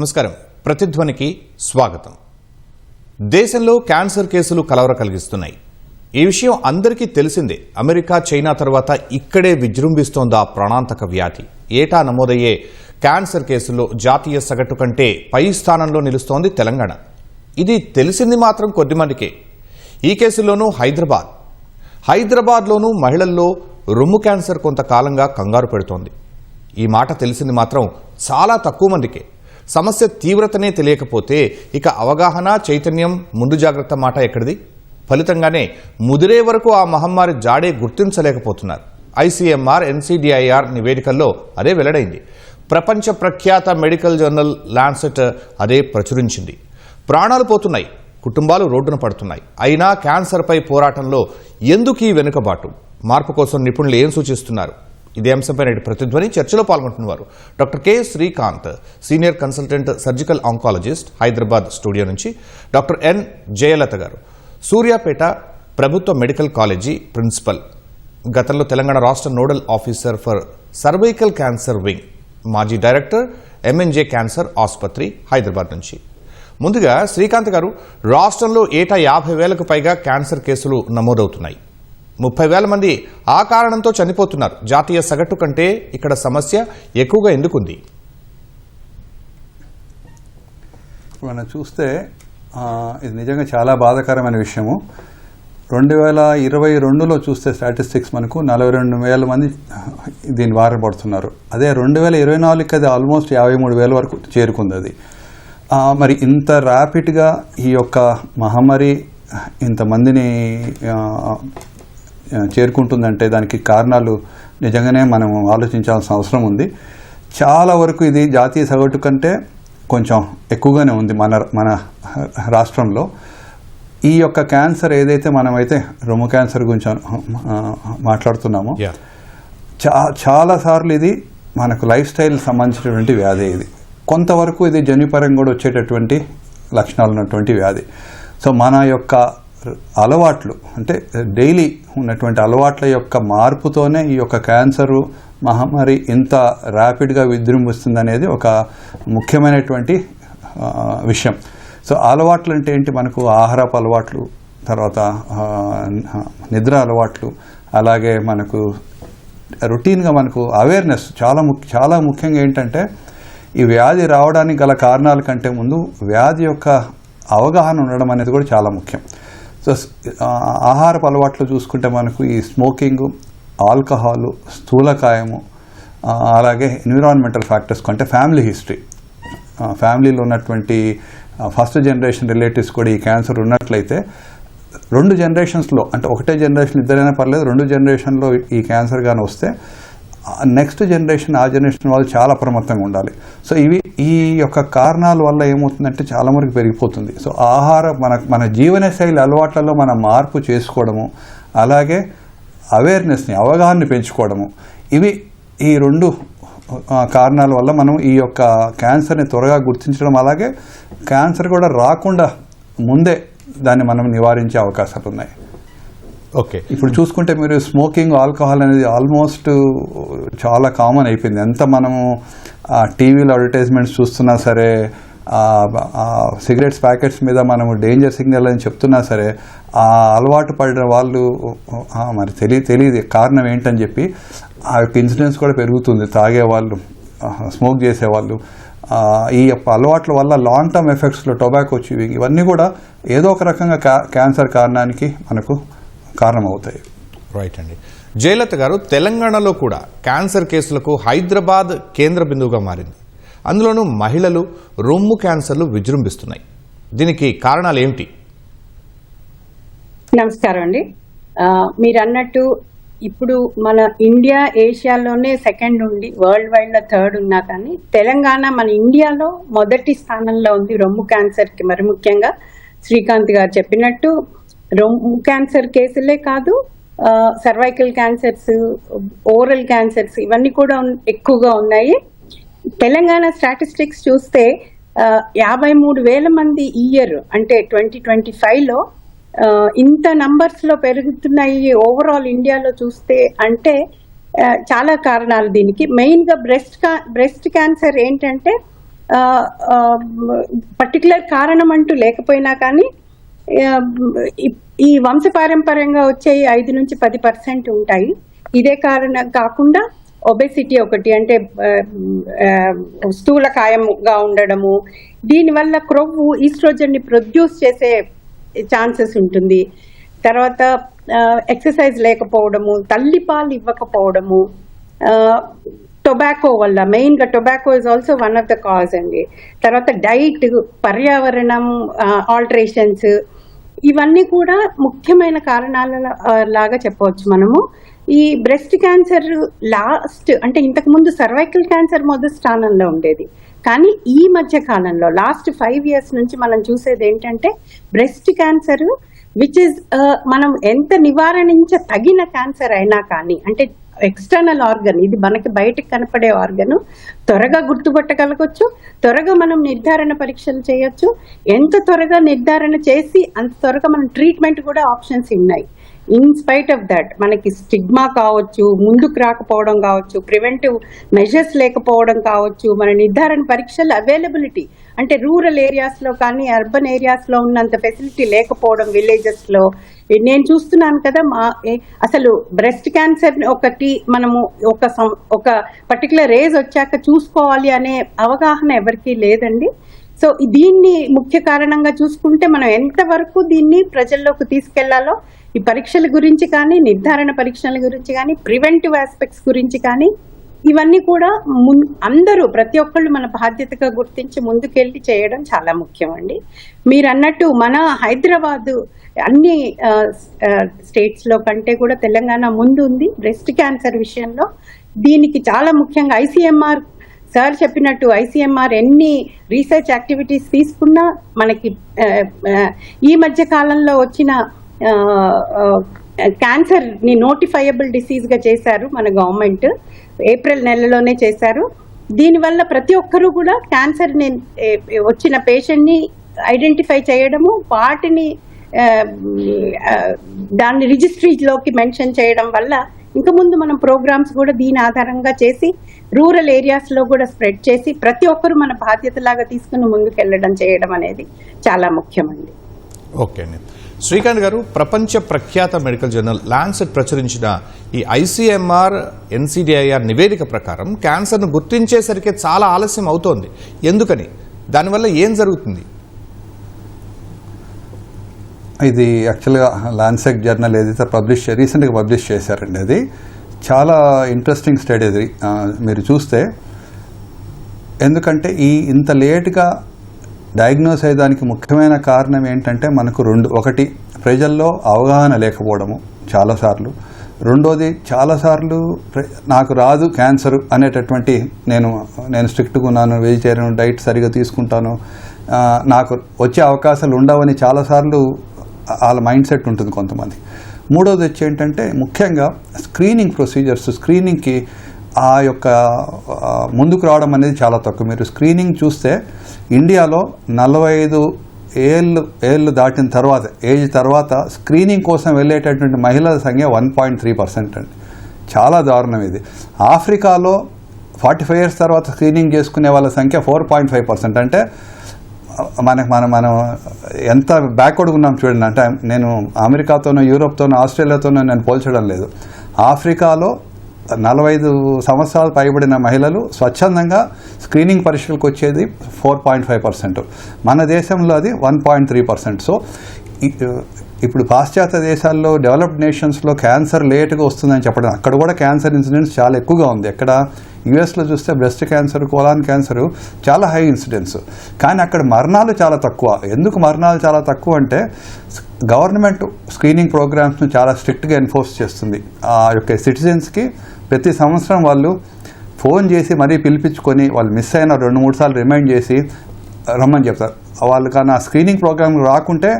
నమస్కారం. ప్రతిధ్వనికి స్వాగతం. దేశంలో క్యాన్సర్ కేసులు కలవర కలిగిస్తున్నాయి. ఈ విషయం అందరికీ తెలిసిందే. అమెరికా, చైనా తర్వాత ఇక్కడే విజృంభిస్తోంది ఆ ప్రాణాంతక వ్యాధి. ఏటా నమోదయ్యే క్యాన్సర్ కేసుల్లో జాతీయ సగటు కంటే పై స్థానంలో నిలుస్తోంది తెలంగాణ. ఇది తెలిసింది మాత్రం కొద్దిమందికే. ఈ కేసుల్లోనూ హైదరాబాద్లోనూ మహిళల్లో రొమ్ము క్యాన్సర్ కొంతకాలంగా కంగారు పెడుతోంది. ఈ మాట తెలిసింది మాత్రం చాలా తక్కువ మందికే. సమస్య తీవ్రతనే తెలియకపోతే ఇక అవగాహన, చైతన్యం, ముందు జాగ్రత్త మాట ఎక్కడిది? ఫలితంగానే ముదిరే వరకు ఆ మహమ్మారి జాడే గుర్తించలేకపోతున్నారు. ఐసీఎంఆర్, ఎన్సీడీఐఆర్ నివేదికల్లో అదే వెల్లడైంది. ప్రపంచ ప్రఖ్యాత మెడికల్ జర్నల్ లాన్సెట్ అదే ప్రచురించింది. ప్రాణాలు పోతున్నాయి, కుటుంబాలు రోడ్డున పడుతున్నాయి. అయినా క్యాన్సర్పై పోరాటంలో ఎందుకు ఈ వెనుకబాటు? మార్పు కోసం నిపుణులు ఏం సూచిస్తున్నారు? ఇదే అంశంపై నేటి ప్రతిధ్వని చర్చలో పాల్గొంటున్నారు doctor K Srikanth, senior consultant surgical oncologist, Hyderabad studio నుంచి, డాక్టర్ ఎన్ జయలత గారు, సూర్యాపేట ప్రభుత్వ మెడికల్ కాలేజీ ప్రిన్సిపల్, గతంలో తెలంగాణ రాష్ట్ర nodal officer for cervical cancer wing, మాజీ డైరెక్టర్ ఎంఎన్జే క్యాన్సర్ ఆసుపత్రి, హైదరాబాద్ నుంచి. ముందుగా శ్రీకాంత్ గారు, రాష్ట్రంలో ఏటా 50,000కు పైగా క్యాన్సర్ కేసులు నమోదవుతున్నాయి. 30,000 మంది ఆ కారణంతో చనిపోతున్నారు. జాతీయ సగటు కంటే ఇక్కడ సమస్య ఎక్కువగా ఎందుకుంది? మనం చూస్తే ఇది నిజంగా చాలా బాధాకరమైన విషయము. 2022లో చూస్తే స్టాటిస్టిక్స్ మనకు 42,000 మంది దీని బారిన పడుతున్నారు. అదే 2024కి అది ఆల్మోస్ట్ 53,000 వరకు చేరుకుంది. అది మరి ఇంత ర్యాపిడ్గా ఈ యొక్క మహమ్మారి ఇంతమందిని చేరుకుంటుందంటే దానికి కారణాలు నిజంగానే మనం ఆలోచించాల్సిన అవసరం ఉంది. చాలా వరకు ఇది జాతీయ సగటు కంటే కొంచెం ఎక్కువగానే ఉంది మన రాష్ట్రంలో. ఈ యొక్క క్యాన్సర్ ఏదైతే మనమైతే రొమ్ము క్యాన్సర్ గురించి మాట్లాడుతున్నామో, చాలాసార్లు ఇది మనకు లైఫ్ స్టైల్ సంబంధించినటువంటి వ్యాధి. ఇది కొంతవరకు ఇది జన్యుపరంగా కూడా వచ్చేటటువంటి లక్షణాలు ఉన్నటువంటి వ్యాధి. సో మన యొక్క అలవాట్లు, అంటే డైలీ ఉన్నటువంటి అలవాట్ల యొక్క మార్పుతోనే ఈ యొక్క క్యాన్సరు మహమ్మారి ఇంత ర్యాపిడ్గా విజృంభిస్తుంది అనేది ఒక ముఖ్యమైనటువంటి విషయం. సో అలవాట్లు అంటే ఏంటి? మనకు ఆహారపు అలవాట్లు, తర్వాత నిద్ర అలవాట్లు, అలాగే మనకు రొటీన్గా మనకు అవేర్నెస్ చాలా ముఖ్యంగా ఏంటంటే ఈ వ్యాధి రావడానికి గల కారణాల కంటే ముందు వ్యాధి యొక్క అవగాహన ఉండడం అనేది కూడా చాలా ముఖ్యం. సో ఆహారపు అలవాట్లు చూసుకుంటే మనకు ఈ స్మోకింగ్, ఆల్కహాలు, స్థూలకాయము, అలాగే ఎన్విరాన్మెంటల్ ఫ్యాక్టర్స్ అంటే ఫ్యామిలీ హిస్టరీ, ఫ్యామిలీలో ఉన్నటువంటి ఫస్ట్ జనరేషన్ రిలేటివ్స్ కూడా ఈ క్యాన్సర్ ఉన్నట్లయితే 2 జనరేషన్స్లో, అంటే ఒకటే జనరేషన్ ఇద్దరైనా పర్లేదు, 2 జనరేషన్లో ఈ క్యాన్సర్ కానీ వస్తే నెక్స్ట్ జనరేషన్, ఆ జనరేషన్ వాళ్ళు చాలా అప్రమత్తంగా ఉండాలి. సో ఈ యొక్క కారణాల వల్ల ఏమవుతుందంటే చాలా వరకు పెరిగిపోతుంది. సో మన జీవన శైలి అలవాట్లలో మనం మార్పు చేసుకోవడము, అలాగే అవేర్నెస్ని, అవగాహనని పెంచుకోవడము, ఈ 2 కారణాల వల్ల మనం ఈ యొక్క క్యాన్సర్ని త్వరగా గుర్తించడం, అలాగే క్యాన్సర్ కూడా రాకుండా ముందే దాన్ని మనం నివారించే అవకాశాలు ఉన్నాయి. ఓకే, ఇప్పుడు చూసుకుంటే మీరు స్మోకింగ్, ఆల్కహాల్ అనేది ఆల్మోస్ట్ చాలా కామన్ అయిపోయింది. ఎంత మనము టీవీలో అడ్వర్టైజ్మెంట్స్ చూస్తున్నా సరే, సిగరెట్స్ ప్యాకెట్స్ మీద మనము డేంజర్ సిగ్నల్ అని చెప్తున్నా సరే, ఆ అలవాటు పడిన వాళ్ళు మరి తెలియదు కారణం ఏంటని చెప్పి ఆ యొక్క ఇన్సిడెన్స్ కూడా పెరుగుతుంది. తాగేవాళ్ళు, స్మోక్ చేసేవాళ్ళు, ఈ యొక్క అలవాట్ల వల్ల లాంగ్ టర్మ్ ఎఫెక్ట్స్లో టొబాకో, ఇవన్నీ కూడా ఏదో ఒక రకంగా క్యాన్సర్ కారణానికి మనకు కారణమవుతాయి. రైట్ అండి. జయలత గారు, తెలంగాణలో కూడా క్యాన్సర్ కేసులకు హైదరాబాద్ కేంద్ర బిందువుగా మారింది. అందులోనూ మహిళలు రొమ్ము క్యాన్సర్లు విజృంభిస్తున్నాయి. దీనికి కారణాలు ఏమిటి? నమస్కారం అండి. మీరు అన్నట్టు ఇప్పుడు మన ఇండియా ఏషియాలోనే సెకండ్ ఉండి వరల్డ్ వైడ్ లో థర్డ్ ఉన్నా కానీ తెలంగాణ మన ఇండియాలో మొదటి స్థానంలో ఉంది రొమ్ము క్యాన్సర్ కి. మరి ముఖ్యంగా శ్రీకాంత్ గారు చెప్పినట్టు రొమ్ము క్యాన్సర్ కేసులే కాదు, సర్వైకల్ క్యాన్సర్స్, ఓరల్ క్యాన్సర్స్ ఇవన్నీ కూడా ఎక్కువగా ఉన్నాయి. తెలంగాణ స్టాటిస్టిక్స్ చూస్తే 53,000 మంది ఈ ఇయర్, అంటే 2025లో ఇంత నంబర్స్ లో పెరుగుతున్నాయి ఓవరాల్ ఇండియాలో చూస్తే. అంటే చాలా కారణాలు దీనికి. మెయిన్ గా బ్రెస్ట్ క్యాన్సర్ ఏంటంటే పర్టికులర్ కారణం అంటూ లేకపోయినా కానీ ఈ వంశపారంపర్యంగా వచ్చే 5-10% ఉంటాయి. ఇదే కారణం కాకుండా ఒబెసిటీ ఒకటి, అంటే స్థూలకాయంగా ఉండడము, దీనివల్ల క్రొవ్వు ఈస్ట్రోజన్ ని ప్రొడ్యూస్ చేసే ఛాన్సెస్ ఉంటుంది. తర్వాత ఎక్సర్సైజ్ లేకపోవడము, తల్లిపాలు ఇవ్వకపోవడము, టొబాకో వల్ల, మెయిన్ గా tobacco is also one of the cause అండి. తర్వాత డైట్, పర్యావరణం ఆల్టరేషన్స్, ఇవన్నీ కూడా ముఖ్యమైన కారణాల లాగా చెప్పవచ్చు మనము. ఈ బ్రెస్ట్ క్యాన్సర్ లాస్ట్, అంటే ఇంతకు ముందు సర్వైకల్ క్యాన్సర్ మొదటి స్థానంలో ఉండేది, కానీ ఈ మధ్య కాలంలో లాస్ట్ 5 years నుంచి మనం చూసేది ఏంటంటే బ్రెస్ట్ క్యాన్సర్ విచ్ ఇస్ మనం ఎంత నివారించదగిన క్యాన్సర్ అయినా కానీ, అంటే ఎక్స్టర్నల్ ఆర్గన్, ఇది మనకి బయటకు కనపడే ఆర్గన్, త్వరగా గుర్తుపట్టగలగొచ్చు, త్వరగా మనం నిర్ధారణ పరీక్షలు చేయొచ్చు. ఎంత త్వరగా నిర్ధారణ చేసి అంత త్వరగా మనం ట్రీట్మెంట్ కూడా ఆప్షన్స్ ఉన్నాయి. ఇన్ స్పైట్ ఆఫ్ దట్ మనకి స్టిగ్మా కావచ్చు, ముందుకు రాకపోవడం కావచ్చు, ప్రివెంటివ్ మెజర్స్ లేకపోవడం కావచ్చు, మన నిర్ధారణ పరీక్షల అవైలబిలిటీ, అంటే రూరల్ ఏరియాస్ లో కానీ అర్బన్ ఏరియాస్ లో ఉన్నంత ఫెసిలిటీ లేకపోవడం, విలేజెస్ లో నేను చూస్తున్నాను కదా. అసలు బ్రెస్ట్ క్యాన్సర్ ఒకటి మనము ఒక పర్టికులర్ ఏజ్ వచ్చాక చూసుకోవాలి అనే అవగాహన ఎవరికీ లేదండి. సో దీన్ని ముఖ్య కారణంగా చూసుకుంటే మనం ఎంతవరకు దీన్ని ప్రజల్లోకి తీసుకెళ్లాలో, ఈ పరీక్షల గురించి కానీ, నిర్ధారణ పరీక్షల గురించి కానీ, ప్రివెంటివ్ ఆస్పెక్ట్స్ గురించి కానీ, ఇవన్నీ కూడా అందరూ ప్రతి ఒక్కళ్ళు మన బాధ్యతగా గుర్తించి ముందుకెళ్ళి చేయడం చాలా ముఖ్యం అండి. మీరు అన్నట్టు మన హైదరాబాద్ అన్ని స్టేట్స్ లో కంటే కూడా తెలంగాణ ముందు ఉంది బ్రెస్ట్ క్యాన్సర్ విషయంలో. దీనికి చాలా ముఖ్యంగా ICMR సార్ చెప్పినట్టు ICMR ఎన్ని రీసెర్చ్ యాక్టివిటీస్ తీసుకున్నా మనకి ఈ మధ్య కాలంలో వచ్చిన క్యాన్సర్ ని నోటిఫైయబుల్ డిసీజ్ గా చేశారు మన గవర్నమెంట్, ఏప్రిల్ నెలలోనే చేశారు. దీనివల్ల ప్రతి ఒక్కరూ కూడా క్యాన్సర్ వచ్చిన పేషెంట్ ని ఐడెంటిఫై చేయడము, వాటిని దాన్ని రిజిస్ట్రీలోకి మెన్షన్ చేయడం వల్ల ఇంకా ముందు మనం ప్రోగ్రామ్స్ కూడా దీని ఆధారంగా చేసి రూరల్ ఏరియాస్ లో కూడా స్ప్రెడ్ చేసి ప్రతి ఒక్కరు మన బాధ్యతలాగా తీసుకుని ముందుకెళ్ళడం చేయడం అనేది చాలా ముఖ్యమండి. ఓకే అండి. శ్రీకాంత్ గారు, ప్రపంచ ప్రఖ్యాత మెడికల్ జర్నల్ లాన్సెట్ ప్రచురించిన ఈ ICMR NCDIR నివేదిక ప్రకారం క్యాన్సర్ను గుర్తించేసరికి చాలా ఆలస్యం అవుతోంది. ఎందుకని? దానివల్ల ఏం జరుగుతుంది? ఇది యాక్చువల్గా లాన్సెట్ జర్నల్ ఏదైతే రీసెంట్గా పబ్లిష్ చేశారండి, అది చాలా ఇంట్రెస్టింగ్ స్టడీ. అది మీరు చూస్తే, ఎందుకంటే ఇంత లేట్గా డయాగ్నోస్ అయ్యేదానికి ముఖ్యమైన కారణం ఏంటంటే మనకు ఒకటి ప్రజల్లో అవగాహన లేకపోవడము చాలాసార్లు, రెండోది చాలాసార్లు నాకు రాదు క్యాన్సర్ అనేటటువంటి, నేను స్ట్రిక్ట్గా ఉన్నాను, వెజిటేరియన్ డైట్ సరిగా తీసుకుంటాను, నాకు వచ్చే అవకాశాలు ఉండవని చాలాసార్లు వాళ్ళ మైండ్ సెట్ ఉంటుంది కొంతమంది. మూడోది వచ్చి ఏంటంటే ముఖ్యంగా స్క్రీనింగ్ ప్రొసీజర్స్, స్క్రీనింగ్కి ఆ యొక్క ముందుకు రావడం అనేది చాలా తక్కువ. మీరు స్క్రీనింగ్ చూస్తే ఇండియాలో 45 ఏళ్ళు దాటిన తర్వాత, ఏజ్ తర్వాత స్క్రీనింగ్ కోసం వెళ్ళేటటువంటి మహిళల సంఖ్య 1.3% అండి. చాలా దారుణం ఇది. ఆఫ్రికాలో 45 years తర్వాత స్క్రీనింగ్ చేసుకునే వాళ్ళ సంఖ్య 4.5%. అంటే మనం ఎంత బ్యాక్వర్డ్గా ఉన్నాం చూడండి. అంటే నేను అమెరికాతోనో, యూరోప్తోనో, ఆస్ట్రేలియాతోనో నేను పోల్చడం లేదు. ఆఫ్రికాలో 45 సంవత్సరాలు పైబడిన మహిళలు స్వచ్ఛందంగా స్క్రీనింగ్ పరీక్షలకు వచ్చేది 4.5%. మన దేశంలో అది 1.3%. సో ఇప్పుడు పాశ్చాత్య దేశాల్లో, డెవలప్డ్ నేషన్స్లో క్యాన్సర్ లేట్గా వస్తుందని చెప్పడం, అక్కడ కూడా క్యాన్సర్ ఇన్సిడెన్స్ చాలా ఎక్కువగా ఉంది. ఎక్కడ యుఎస్లో చూస్తే బ్రెస్ట్ క్యాన్సర్, కోలాన్ క్యాన్సర్ చాలా హై ఇన్సిడెన్స్, కానీ అక్కడ మరణాలు చాలా తక్కువ. ఎందుకు మరణాలు చాలా తక్కువ అంటే గవర్నమెంట్ స్క్రీనింగ్ ప్రోగ్రామ్స్ను చాలా స్ట్రిక్ట్గా ఎన్ఫోర్స్ చేస్తుంది. ఆ యొక్క సిటిజన్స్కి ప్రతి సంవత్సరం వాళ్ళు ఫోన్ చేసి మరీ పిలిపించుకొని, వాళ్ళు మిస్ అయిన 2-3 సార్లు రిమైండ్ చేసి రమ్మని చెప్తారు. వాళ్ళు కానీ ఆ స్క్రీనింగ్ ప్రోగ్రామ్ రాకుంటే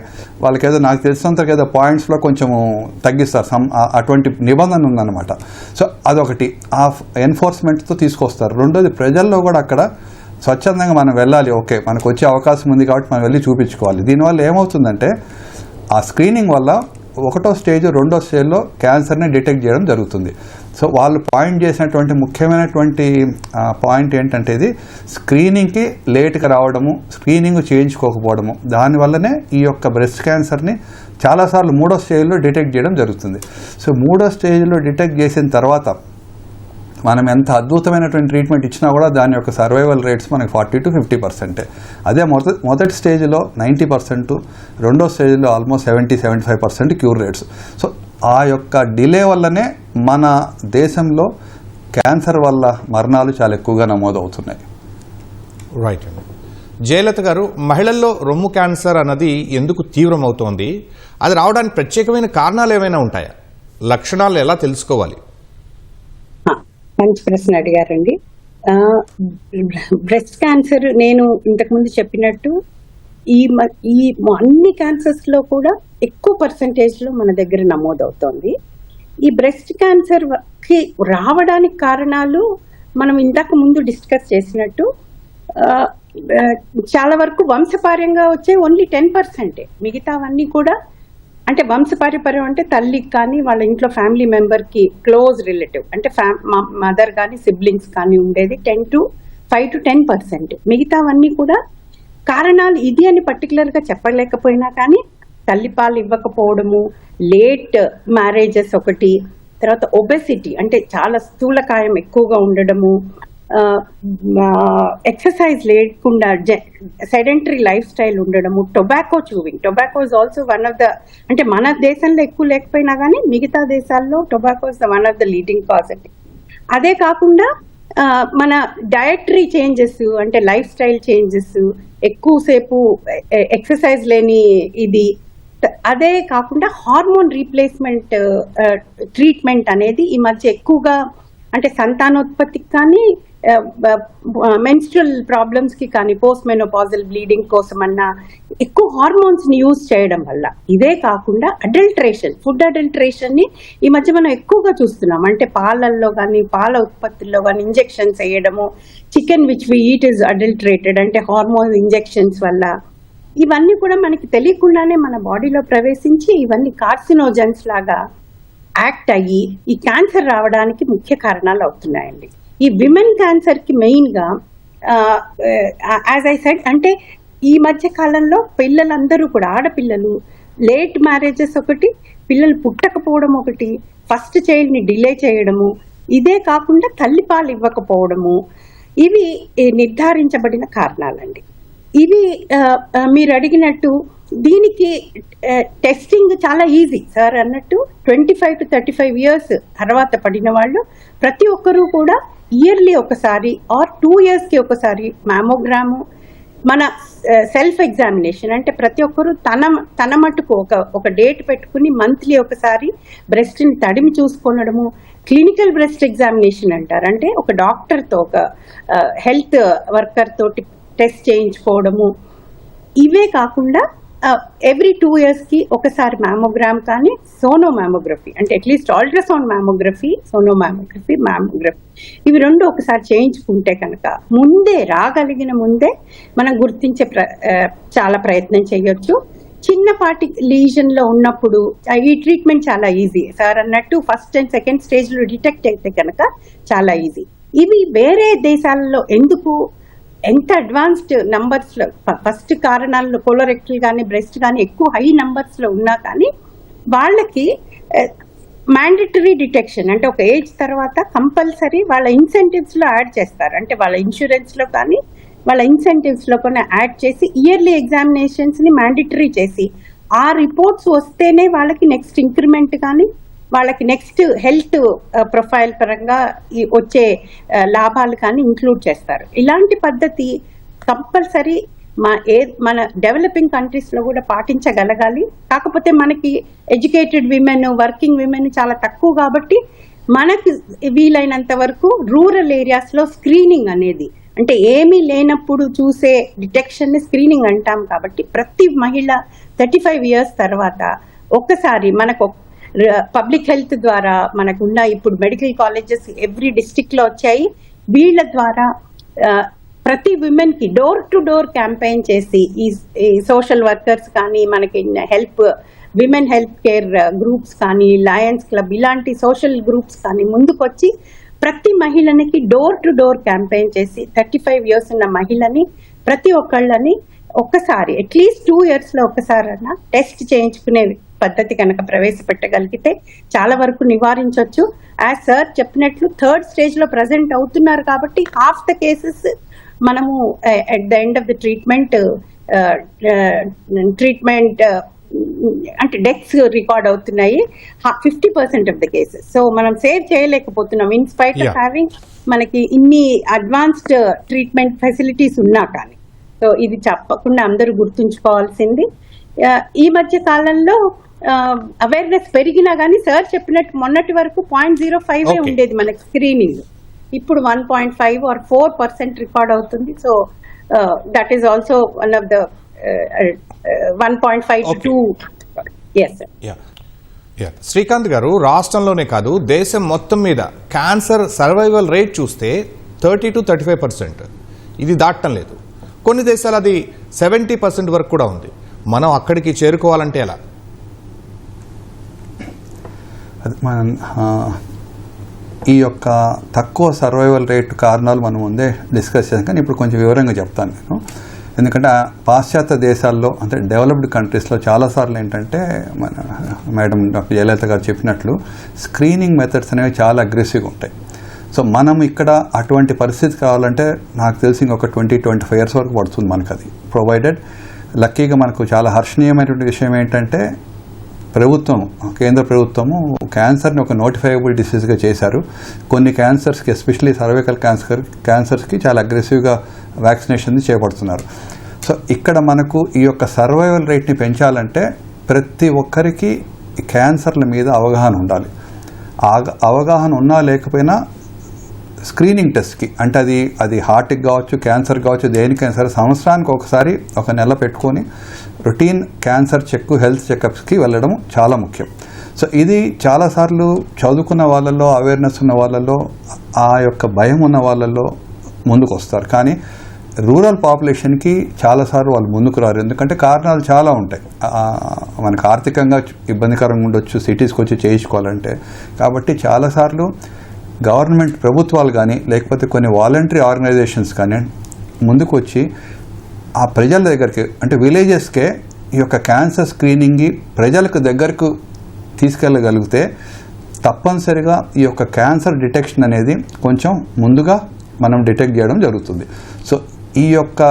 వాళ్ళకి ఏదో, నాకు తెలిసినంతకు ఏదో పాయింట్స్లో కొంచెము తగ్గిస్తారు, అటువంటి నిబంధన ఉందన్నమాట. సో అదొకటి ఆ ఎన్ఫోర్స్మెంట్తో తీసుకొస్తారు. రెండోది ప్రజల్లో కూడా అక్కడ స్వచ్ఛందంగా మనం వెళ్ళాలి, ఓకే మనకు వచ్చే అవకాశం ఉంది కాబట్టి మనం వెళ్ళి చూపించుకోవాలి. దీనివల్ల ఏమవుతుందంటే ఆ స్క్రీనింగ్ వల్ల ఒకటో స్టేజ్, రెండో స్టేజ్లో క్యాన్సర్ని డిటెక్ట్ చేయడం జరుగుతుంది. సో వాళ్ళు పాయింట్ చేసినటువంటి ముఖ్యమైనటువంటి పాయింట్ ఏంటంటే ఇది స్క్రీనింగ్కి లేట్గా రావడము, స్క్రీనింగ్ చేయించుకోకపోవడము, దానివల్లనే ఈ యొక్క బ్రెస్ట్ క్యాన్సర్ని చాలాసార్లు మూడో స్టేజ్లో డిటెక్ట్ చేయడం జరుగుతుంది. సో మూడో స్టేజ్లో డిటెక్ట్ చేసిన తర్వాత మనం ఎంత అద్భుతమైనటువంటి ట్రీట్మెంట్ ఇచ్చినా కూడా దాని యొక్క సర్వైవల్ రేట్స్ మనకి 40 to 50%. అదే మొదటి స్టేజ్లో 90%, రెండో స్టేజ్లో ఆల్మోస్ట్ 70-75% క్యూర్ రేట్స్. సో ఆ యొక్క డిలే వల్లనే మన దేశంలో క్యాన్సర్ వల్ల మరణాలు చాలా ఎక్కువగా నమోదవుతున్నాయి. రైట్ అండి. జయలలిత గారు, మహిళల్లో రొమ్ము క్యాన్సర్ అన్నది ఎందుకు తీవ్రమవుతోంది? అది రావడానికి ప్రత్యేకమైన కారణాలు ఏమైనా ఉంటాయా? లక్షణాలు ఎలా తెలుసుకోవాలి? మంచి ప్రశ్న అడిగారండి. బ్రెస్ట్ క్యాన్సర్ నేను ఇంతకుముందు చెప్పినట్టు ఈ అన్ని క్యాన్సర్స్ లో కూడా ఎక్కువ పర్సంటేజ్ లో మన దగ్గర నమోదవుతోంది. ఈ బ్రెస్ట్ క్యాన్సర్ కి రావడానికి కారణాలు మనం ఇంతకు ముందు డిస్కస్ చేసినట్టు చాలా వరకు వంశపార్యంగా వచ్చే ఓన్లీ 10%. మిగతావన్నీ కూడా అంటే వంశపార్యపర్యం అంటే తల్లికి కానీ వాళ్ళ ఇంట్లో ఫ్యామిలీ మెంబర్కి క్లోజ్ రిలేటివ్ అంటే మదర్ కానీ సిబ్లింగ్స్ కానీ ఉండేది 5 to 10%. మిగతావన్నీ కూడా కారణాలు ఇది అని పర్టికులర్గా చెప్పలేకపోయినా కానీ తల్లిపాలు ఇవ్వకపోవడము, లేట్ మ్యారేజెస్ ఒకటి, తర్వాత ఒబెసిటీ అంటే చాలా స్థూలకాయం ఎక్కువగా ఉండడము, ఎక్సర్సైజ్ లేకుండా సెడెంటరీ లైఫ్ స్టైల్ ఉండడము, tobacco chewing. Tobacco is also one of the అంటే మన దేశంలో ఎక్కువ లేకపోయినా కానీ మిగతా దేశాల్లో tobacco is one of the leading cause. అదే కాకుండా మన డయటరీ చేంజెస్ అంటే లైఫ్ స్టైల్ చేంజెస్, ఎక్కువసేపు ఎక్సర్సైజ్ లేని ఇది, అదే కాకుండా హార్మోన్ రీప్లేస్మెంట్ ట్రీట్మెంట్ అనేది ఈ మధ్య ఎక్కువగా అంటే సంతానోత్పత్తికి కానీ మెన్స్ట్రల్ ప్రాబ్లమ్స్ కి కానీ పోస్ట్ మెనోపాజల్ బ్లీడింగ్ కోసమన్నా ఎక్కువ హార్మోన్స్ ని యూజ్ చేయడం వల్ల. ఇదే కాకుండా అడల్ట్రేషన్, ఫుడ్ అడల్ట్రేషన్ ని ఈ మధ్య మనం ఎక్కువగా చూస్తున్నాం. అంటే పాలల్లో కానీ పాల ఉత్పత్తుల్లో కానీ ఇంజెక్షన్స్ వేయడము, chicken which we eat is adulterated అంటే హార్మోన్ ఇంజెక్షన్స్ వల్ల. ఇవన్నీ కూడా మనకి తెలియకుండానే మన బాడీలో ప్రవేశించి ఇవన్నీ కార్సినోజన్స్ లాగా యాక్ట్ అయ్యి ఈ క్యాన్సర్ రావడానికి ముఖ్య కారణాలు అవుతున్నాయండి. ఈ విమెన్ క్యాన్సర్ కి మెయిన్ గా యాజ్ ఐ సెడ్ అంటే ఈ మధ్య కాలంలో పిల్లలందరూ కూడా ఆడపిల్లలు లేట్ మ్యారేజెస్ ఒకటి, పిల్లలు పుట్టకపోవడం ఒకటి, ఫస్ట్ చైల్డ్ ని డిలే చేయడము, ఇదే కాకుండా తల్లిపాలు ఇవ్వకపోవడము, ఇవి నిర్ధారించబడిన కారణాలండి. ఇవి మీరు అడిగినట్టు దీనికి టెస్టింగ్ చాలా ఈజీ. సార్ అన్నట్టు 25 to 35 years తర్వాత పడిన వాళ్ళు ప్రతి ఒక్కరూ కూడా ఇయర్లీ ఒకసారి ఆర్ 2 yearsకి ఒకసారి మ్యామోగ్రాము, మన సెల్ఫ్ ఎగ్జామినేషన్ అంటే ప్రతి ఒక్కరూ తన మటుకు ఒక డేట్ పెట్టుకుని మంత్లీ ఒకసారి బ్రెస్ట్ని తడిమి చూసుకోవడము, క్లినికల్ బ్రెస్ట్ ఎగ్జామినేషన్ అంటారు. అంటే ఒక డాక్టర్తో ఒక హెల్త్ వర్కర్ తోటి టెస్ట్ చేయించుకోవడము. ఇవే కాకుండా ఎవ్రీ 2 yearsకి ఒకసారి మ్యామోగ్రామ్ కానీ సోనోమామోగ్రఫీ అంటే అట్లీస్ట్ అల్ట్రాసౌండ్ మ్యామోగ్రఫీ, సోనోమామోగ్రఫీ, మ్యామోగ్రఫీ ఇవి రెండు ఒకసారి చేయించుకుంటే కనుక ముందే రాగలిగిన ముందే మనం గుర్తించే చాలా ప్రయత్నం చేయొచ్చు. చిన్నపాటి లీజన్లో ఉన్నప్పుడు ఈ ట్రీట్మెంట్ చాలా ఈజీ. సార్ అన్నట్టు ఫస్ట్ అండ్ సెకండ్ స్టేజ్లో డిటెక్ట్ అయితే కనుక చాలా ఈజీ. ఇవి వేరే దేశాలలో ఎందుకు ఎంత అడ్వాన్స్డ్ నంబర్స్లో ఫస్ట్ కారణాల్లో కోలోరెక్టల్ కానీ బ్రెస్ట్ కానీ ఎక్కువ హై నంబర్స్లో ఉన్నా కానీ వాళ్ళకి మ్యాండేటరీ డిటెక్షన్ అంటే ఒక ఏజ్ తర్వాత కంపల్సరీ వాళ్ళ ఇన్సెంటివ్స్లో యాడ్ చేస్తారు. అంటే వాళ్ళ ఇన్సూరెన్స్లో కానీ వాళ్ళ ఇన్సెంటివ్స్లో కూడా యాడ్ చేసి ఇయర్లీ ఎగ్జామినేషన్స్ని మ్యాండేటరీ చేసి ఆ రిపోర్ట్స్ వస్తేనే వాళ్ళకి నెక్స్ట్ ఇంక్రిమెంట్ కానీ వాళ్ళకి నెక్స్ట్ హెల్త్ ప్రొఫైల్ పరంగా వచ్చే లాభాలు కానీ ఇంక్లూడ్ చేస్తారు. ఇలాంటి పద్ధతి కంపల్సరీ మన డెవలపింగ్ కంట్రీస్లో కూడా పాటించగలగాలి. కాకపోతే మనకి ఎడ్యుకేటెడ్ విమెన్, వర్కింగ్ విమెన్ చాలా తక్కువ కాబట్టి మనకి వీలైనంత వరకు రూరల్ ఏరియాస్లో స్క్రీనింగ్ అనేది అంటే ఏమీ లేనప్పుడు చూసే డిటెక్షన్ని స్క్రీనింగ్ అంటాం. కాబట్టి ప్రతి మహిళ 35 years తర్వాత ఒక్కసారి మనకు పబ్లిక్ హెల్త్ ద్వారా మనకున్న ఇప్పుడు మెడికల్ కాలేజెస్ ఎవ్రీ డిస్ట్రిక్ట్ లో వచ్చాయి. వీళ్ళ ద్వారా ప్రతి విమెన్ కి డోర్ టు డోర్ క్యాంపెయిన్ చేసి ఈ సోషల్ వర్కర్స్ కానీ మనకి help women health care groups కానీ, లయన్స్ క్లబ్ ఇలాంటి సోషల్ గ్రూప్స్ కానీ ముందుకొచ్చి ప్రతి మహిళనికి డోర్ టు డోర్ క్యాంపెయిన్ చేసి 35 years ఉన్న మహిళని ప్రతి ఒక్కళ్ళని ఒక్కసారి అట్లీస్ట్ 2 years లో ఒక్కసారైనా టెస్ట్ చేయించుకునే పద్ధతి కనుక ప్రవేశపెట్టగలిగితే చాలా వరకు నివారించవచ్చు. యాజ్ సార్ చెప్పినట్లు 3rd stage లో ప్రజెంట్ అవుతున్నారు కాబట్టి హాఫ్ ద కేసెస్ మనము at the end of the treatment అంటే డెత్స్ రికార్డ్ అవుతున్నాయి 50% ఆఫ్ ద కేసెస్. సో మనం సేవ్ చేయలేకపోతున్నాం ఇన్ స్పైట్ ఆఫ్ హ్యావింగ్ మనకి ఇన్ని అడ్వాన్స్డ్ ట్రీట్మెంట్ ఫెసిలిటీస్ ఉన్నా కానీ. సో ఇది తప్పకుండా అందరూ గుర్తుంచుకోవాల్సింది. ఈ మధ్య కాలంలో అవేర్నెస్ పెరిగినా కానీ సార్ చెప్పినట్టు మొన్నటి వరకు 0.05 ఉండేది మనకి స్క్రీనింగ్, ఇప్పుడు 1.5 or 4% రికార్డ్ అవుతుంది. So that is also one of the 1.5 to 2. Yes, sir. Srikanth గారు, రాష్ట్రంలోనే కాదు దేశం మొత్తం మీద క్యాన్సర్ సర్వైవల్ రేట్ చూస్తే 30 to 35%. ఇది దాటం లేదు. కొన్ని దేశాలు అది 70% వరకు కూడా ఉంది. మనం అక్కడికి చేరుకోవాలంటే ఎలా? మనం ఈ యొక్క తక్కువ సర్వైవల్ రేట్ కారణాలు మనం ముందే డిస్కస్ చేసాం, కానీ ఇప్పుడు కొంచెం వివరంగా చెప్తాను నేను. ఎందుకంటే పాశ్చాత్య దేశాల్లో అంటే డెవలప్డ్ కంట్రీస్లో చాలాసార్లు ఏంటంటే మన మేడం డాక్టర్ జయలలిత గారు చెప్పినట్లు స్క్రీనింగ్ మెథడ్స్ అనేవి చాలా అగ్రెసివ్గా ఉంటాయి. సో మనం ఇక్కడ అటువంటి పరిస్థితి కావాలంటే నాకు తెలిసి ఇంకొక 20-25 years వరకు పడుతుంది మనకు. అది ప్రొవైడెడ్ లక్కీగా మనకు చాలా హర్షణీయమైనటువంటి విషయం ఏంటంటే కేంద్ర ప్రభుత్వము క్యాన్సర్ని ఒక నోటిఫైయబుల్ డిసీజ్గా చేశారు. కొన్ని క్యాన్సర్స్కి ఎస్పెషల్లీ సర్వైకల్ క్యాన్సర్స్కి చాలా అగ్రెసివ్గా వ్యాక్సినేషన్ చేపడుతున్నారు. సో ఇక్కడ మనకు ఈ యొక్క సర్వైవల్ రేట్ని పెంచాలంటే ప్రతి ఒక్కరికి క్యాన్సర్ల మీద అవగాహన ఉండాలి. అవగాహన ఉన్నా లేకపోయినా స్క్రీనింగ్ టెస్ట్కి అంటే అది హార్ట్కి కావచ్చు, క్యాన్సర్ కావచ్చు, దేనికైనా సరే సంవత్సరానికి ఒకసారి 1 నెల పెట్టుకొని రొటీన్ క్యాన్సర్ హెల్త్ చెకప్స్కి వెళ్ళడం చాలా ముఖ్యం. సో ఇది చాలాసార్లు చదువుకున్న వాళ్ళల్లో, అవేర్నెస్ ఉన్న వాళ్ళల్లో, ఆ యొక్క భయం ఉన్న వాళ్ళల్లో ముందుకు వస్తారు. కానీ రూరల్ పాపులేషన్కి చాలాసార్లు వాళ్ళు ముందుకు రారు. ఎందుకంటే కారణాలు చాలా ఉంటాయి. మనకు ఆర్థికంగా ఇబ్బందికరంగా ఉండొచ్చు సిటీస్కి వచ్చి చేయించుకోవాలంటే. కాబట్టి చాలాసార్లు గవర్నమెంట్ ప్రభుత్వాలు కానీ లేకపోతే కొన్ని వాలంటరీ ఆర్గనైజేషన్స్ కానీ ముందుకు వచ్చి ఆ ప్రజల దగ్గరికి అంటే విలేజెస్కే ఈ యొక్క క్యాన్సర్ స్క్రీనింగ్ ప్రజలకు దగ్గరకు తీసుకెళ్ళగలిగితే తప్పనిసరిగా ఈ యొక్క క్యాన్సర్ డిటెక్షన్ అనేది కొంచెం ముందుగా మనం డిటెక్ట్ చేయడం జరుగుతుంది. సో ఈ యొక్క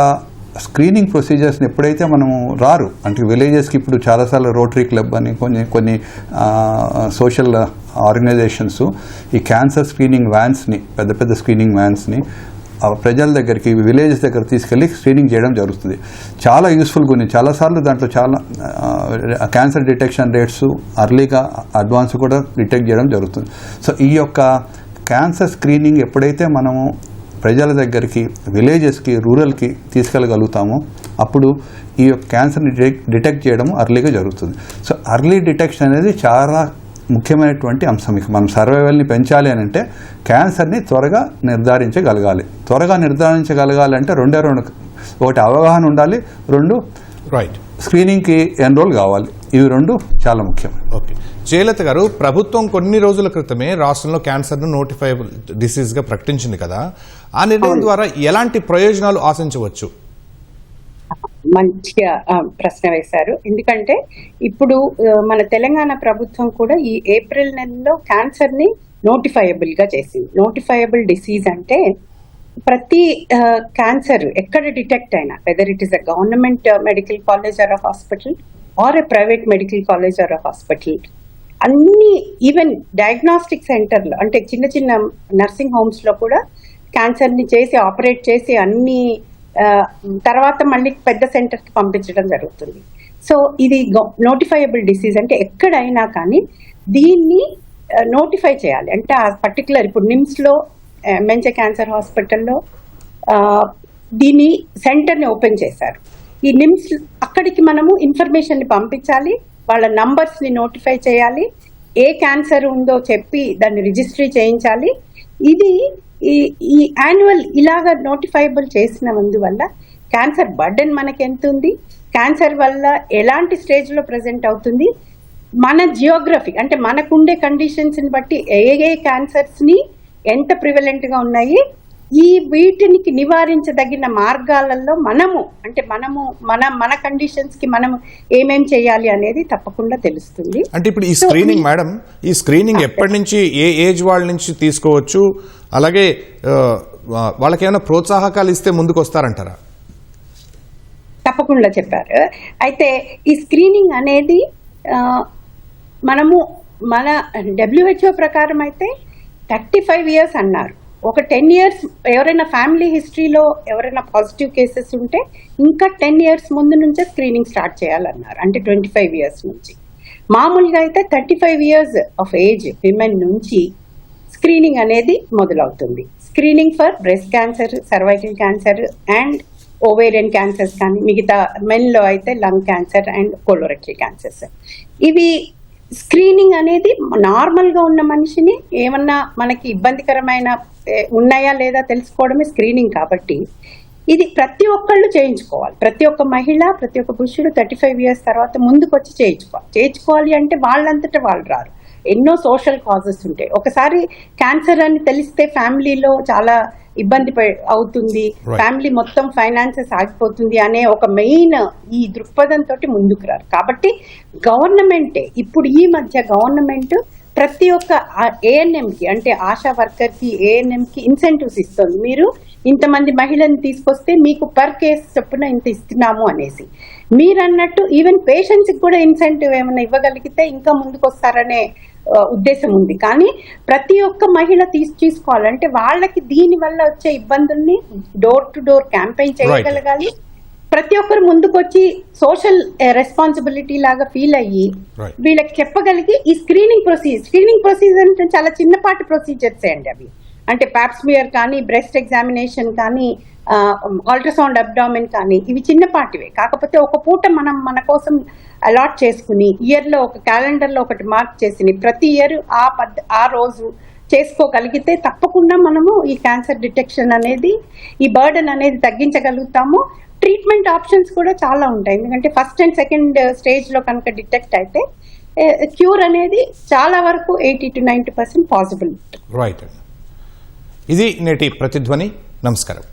స్క్రీనింగ్ ప్రొసీజర్స్ని ఎప్పుడైతే మనము రారు అంటే విలేజెస్కి ఇప్పుడు చాలాసార్లు రోటరీ క్లబ్ అని కొన్ని సోషల్ ఆర్గనైజేషన్స్ ఈ క్యాన్సర్ స్క్రీనింగ్ వ్యాన్స్ని పెద్ద స్క్రీనింగ్ వ్యాన్స్ని ప్రజల దగ్గరికి విలేజెస్ దగ్గర తీసుకెళ్ళి స్క్రీనింగ్ చేయడం జరుగుతుంది. చాలా యూస్ఫుల్గా ఉంది. చాలాసార్లు దాంట్లో చాలా క్యాన్సర్ డిటెక్షన్ రేట్స్ అర్లీగా అడ్వాన్స్ కూడా డిటెక్ట్ చేయడం జరుగుతుంది. సో ఈ యొక్క క్యాన్సర్ స్క్రీనింగ్ ఎప్పుడైతే మనము ప్రజల దగ్గరికి విలేజెస్కి రూరల్కి తీసుకెళ్ళగలుగుతామో అప్పుడు ఈ యొక్క క్యాన్సర్ని డిటెక్ట్ చేయడం అర్లీగా జరుగుతుంది. సో అర్లీ డిటెక్షన్ అనేది చాలా ముఖ్యమైనటువంటి అంశం. మనం సర్వైవల్ని పెంచాలి అని అంటే క్యాన్సర్ని త్వరగా నిర్ధారించగలగాలి. అంటే రెండే ఒకటి అవగాహన ఉండాలి, 2 రైట్ స్క్రీనింగ్కి ఎన్రోల్ కావాలి. ఇవి 2 చాలా ముఖ్యం. ఓకే, జయలలిత గారు, ప్రభుత్వం కొన్ని రోజుల క్రితమే రాష్ట్రంలో క్యాన్సర్ను నోటిఫైబుల్ డిసీజ్గా ప్రకటించింది కదా, ఆ నిర్ణయం ద్వారా ఎలాంటి ప్రయోజనాలు ఆశించవచ్చు? మంచిగా ప్రశ్న వేశారు. ఎందుకంటే ఇప్పుడు మన తెలంగాణ ప్రభుత్వం కూడా ఈ ఏప్రిల్ నెలలో క్యాన్సర్ ని నోటిఫైయబుల్ గా చేసింది. నోటిఫైయబుల్ డిసీజ్ అంటే ప్రతి క్యాన్సర్ ఎక్కడ డిటెక్ట్ అయినా, whether it is a government medical college or hospital or a private medical college or hospital, అన్ని ఈవెన్ డయాగ్నోస్టిక్ సెంటర్లు అంటే చిన్న నర్సింగ్ హోమ్స్ లో కూడా క్యాన్సర్ ని చేసి ఆపరేట్ చేసి అన్ని తర్వాత మళ్ళీ పెద్ద సెంటర్కి పంపించడం జరుగుతుంది. సో ఇది నోటిఫైయబుల్ డిసీజ్ అంటే ఎక్కడైనా కానీ దీన్ని నోటిఫై చేయాలి. అంటే ఆ పర్టికులర్ ఇప్పుడు నిమ్స్లో ఎంఎన్జే క్యాన్సర్ హాస్పిటల్లో దీని సెంటర్ని ఓపెన్ చేశారు. ఈ నిమ్స్ అక్కడికి మనము ఇన్ఫర్మేషన్ని పంపించాలి, వాళ్ళ నంబర్స్ని నోటిఫై చేయాలి, ఏ క్యాన్సర్ ఉందో చెప్పి దాన్ని రిజిస్ట్రీ చేయించాలి. ఇది ఈ యాన్యువల్ ఇలాగ నోటిఫైబుల్ చేసినందువల్ల క్యాన్సర్ బర్డెన్ మనకి ఎంత ఉంది, క్యాన్సర్ వల్ల ఎలాంటి స్టేజ్లో ప్రజెంట్ అవుతుంది, మన జియోగ్రఫీ అంటే మనకుండే కండిషన్స్ ని బట్టి ఏ క్యాన్సర్స్ ని ఎంత ప్రివలెంట్ గా ఉన్నాయి, ఈ వీటిని నివారించదగిన మార్గాలలో మనము మన కండిషన్స్ కి మనం ఏమేం చేయాలి అనేది తప్పకుండా తెలుస్తుంది. అంటే ఇప్పుడు ఈ స్క్రీనింగ్ మేడం, ఈ స్క్రీనింగ్ ఎప్పటి నుంచి ఏ ఏజ్ వాళ్ళ నుంచి తీసుకోవచ్చు, అలాగే వాళ్ళకి ఏమైనా ప్రోత్సాహకాలు ఇస్తే ముందుకు వస్తారంటారా? తప్పకుండా చెప్పారు. అయితే ఈ స్క్రీనింగ్ అనేది మనము మన WHO ప్రకారం అయితే 35 years అన్నారు. ఒక 10 years ఎవరైనా ఫ్యామిలీ హిస్టరీలో ఎవరైనా పాజిటివ్ కేసెస్ ఉంటే ఇంకా 10 years ముందు నుంచే స్క్రీనింగ్ స్టార్ట్ చేయాలన్నారు, అంటే 25 years నుంచి. మామూలుగా అయితే 35 years ఆఫ్ ఏజ్ విమెన్ నుంచి స్క్రీనింగ్ అనేది మొదలవుతుంది. Screening for breast cancer, cervical cancer and ovarian cancers, కానీ మిగతా మెన్లో అయితే lung cancer and colorectal cancers. ఇవి స్క్రీనింగ్ అనేది నార్మల్గా ఉన్న మనిషిని ఏమన్నా మనకి ఇబ్బందికరమైన ఉన్నాయా లేదా తెలుసుకోవడమే స్క్రీనింగ్. కాబట్టి ఇది ప్రతి ఒక్కళ్ళు చేయించుకోవాలి. ప్రతి ఒక్క మహిళ, ప్రతి ఒక్క పురుషుడు 35 years తర్వాత ముందుకు వచ్చి చేయించుకోవాలి అంటే వాళ్ళంతటా వాళ్ళు రారు. ఎన్నో సోషల్ కాజెస్ ఉంటాయి. ఒకసారి క్యాన్సర్ అని తెలిస్తే ఫ్యామిలీలో చాలా ఇబ్బంది అవుతుంది, ఫ్యామిలీ మొత్తం ఫైనాన్సెస్ ఆగిపోతుంది అనే ఒక మెయిన్ ఈ దృక్పథంతో ముందుకు రారు. కాబట్టి గవర్నమెంటే ఇప్పుడు ఈ మధ్య గవర్నమెంట్ ప్రతి ఒక్క ANM కి అంటే ఆశా వర్కర్ కి, ANM కి ఇన్సెంటివ్స్ ఇస్తుంది. మీరు ఇంతమంది మహిళలను తీసుకొస్తే మీకు పర్ కేసు చొప్పున ఇంత ఇస్తున్నాము అనేసి. మీరు అన్నట్టు ఈవెన్ పేషెంట్స్ కి కూడా ఇన్సెంటివ్ ఏమైనా ఇవ్వగలిగితే ఇంకా ముందుకు వస్తారనే ఉద్దేశం ఉంది. కానీ ప్రతి ఒక్క మహిళ తీసుకోవాలంటే వాళ్ళకి దీని వల్ల వచ్చే ఇబ్బందుల్ని డోర్ టు డోర్ క్యాంపెయిన్ చేయగలగాలి. ప్రతి ఒక్కరు ముందుకొచ్చి సోషల్ రెస్పాన్సిబిలిటీ లాగా ఫీల్ అయ్యి వీళ్ళకి చెప్పగలిగి ఈ స్క్రీనింగ్ ప్రొసీజర్ అంటే చాలా చిన్నపాటి ప్రొసీజర్స్ అండి అవి. అంటే పాప్స్మియర్ కానీ, బ్రెస్ట్ ఎగ్జామినేషన్ కానీ, అల్ట్రాసౌండ్ అబ్డామిన్ కానీ, ఇవి చిన్నపాటివే. కాకపోతే ఒక పూట మనం మన కోసం అలాట్ చేసుకుని ఇయర్లో ఒక క్యాలెండర్లో ఒకటి మార్క్ చేసి ప్రతి ఇయర్ ఆ రోజు చేసుకోగలిగితే తప్పకుండా మనము ఈ క్యాన్సర్ డిటెక్షన్ అనేది, ఈ బర్డెన్ అనేది తగ్గించగలుగుతాము. ట్రీట్మెంట్ ఆప్షన్స్ కూడా చాలా ఉంటాయి. ఎందుకంటే ఫస్ట్ అండ్ సెకండ్ స్టేజ్లో కనుక డిటెక్ట్ అయితే క్యూర్ అనేది చాలా వరకు 80 to 90% పాసిబుల్. రైట్. ఇది నేటి ప్రతిధ్వని. నమస్కారం.